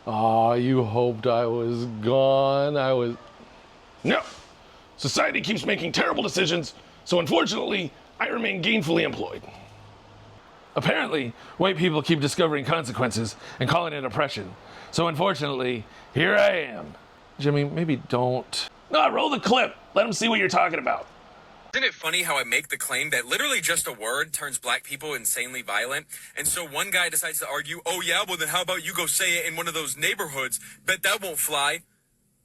Aw, you hoped I was gone. No! Society keeps making terrible decisions, so unfortunately, I remain gainfully employed. Apparently, white people keep discovering consequences and calling it oppression. So unfortunately, here I am. Jimmy, maybe don't. No, roll the clip. Let them see what you're talking about. Isn't it funny how I make the claim that literally just a word turns black people insanely violent? And so one guy decides to argue, oh yeah, well then how about you go say it in one of those neighborhoods? Bet that won't fly.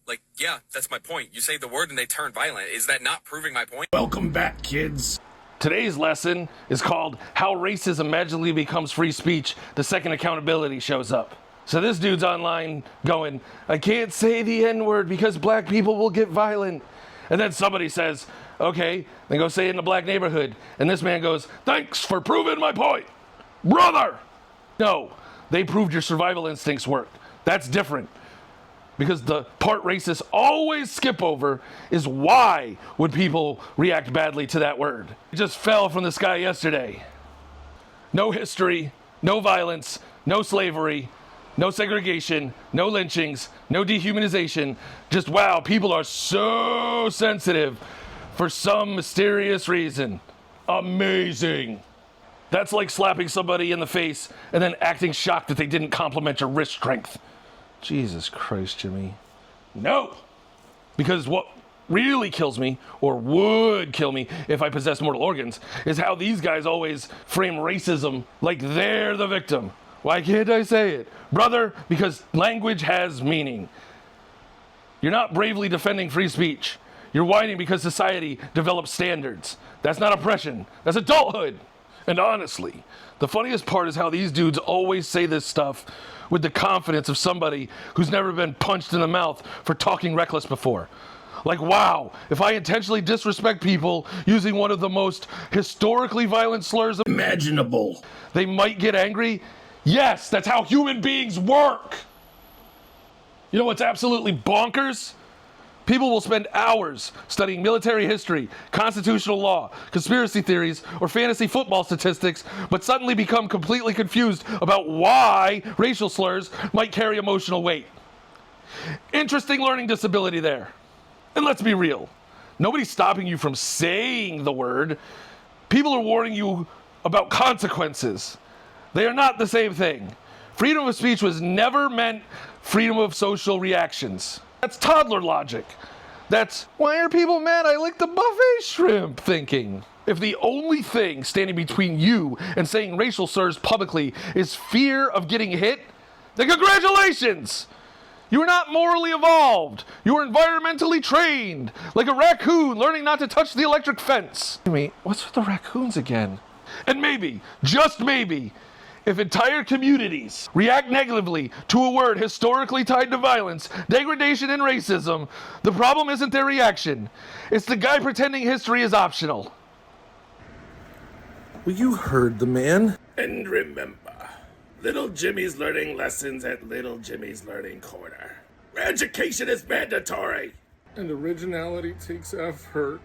Like, yeah, that's my point. You say the word and they turn violent. Is that not proving my point? Welcome back, kids. Today's lesson is called How Racism Magically Becomes Free Speech the Second Accountability Shows Up. So this dude's online going, I can't say the N-word because black people will get violent. And then somebody says, okay, then go say it in a black neighborhood. And this man goes, thanks for proving my point. Brother! No, they proved your survival instincts worked. That's different. Because the part racists always skip over is why would people react badly to that word? It just fell from the sky yesterday. No history, no violence, no slavery, no segregation, no lynchings, no dehumanization. Just wow, people are so sensitive for some mysterious reason. Amazing. That's like slapping somebody in the face and then acting shocked that they didn't compliment your wrist strength. Jesus Christ, Jimmy. No! Because what really kills me, or would kill me if I possessed mortal organs, is how these guys always frame racism like they're the victim. Why can't I say it? Brother, because language has meaning. You're not bravely defending free speech. You're whining because society develops standards. That's not oppression. That's adulthood. And honestly, the funniest part is how these dudes always say this stuff with the confidence of somebody who's never been punched in the mouth for talking reckless before. Like, wow, if I intentionally disrespect people using one of the most historically violent slurs imaginable, they might get angry. Yes, that's how human beings work. You know what's absolutely bonkers? People will spend hours studying military history, constitutional law, conspiracy theories, or fantasy football statistics, but suddenly become completely confused about why racial slurs might carry emotional weight. Interesting learning disability there. And let's be real, nobody's stopping you from saying the word. People are warning you about consequences. They are not the same thing. Freedom of speech was never meant freedom of social reactions. That's toddler logic. That's, why are people mad I licked the buffet shrimp thinking. If the only thing standing between you and saying racial slurs publicly is fear of getting hit, then congratulations! You are not morally evolved. You are environmentally trained, like a raccoon learning not to touch the electric fence. Wait, what's with the raccoons again? And maybe, just maybe, if entire communities react negatively to a word historically tied to violence, degradation, and racism, the problem isn't their reaction. It's the guy pretending history is optional. Well, you heard the man. And remember, little Jimmy's learning lessons at Little Jimmy's Learning Corner, where education is mandatory. And originality takes effort.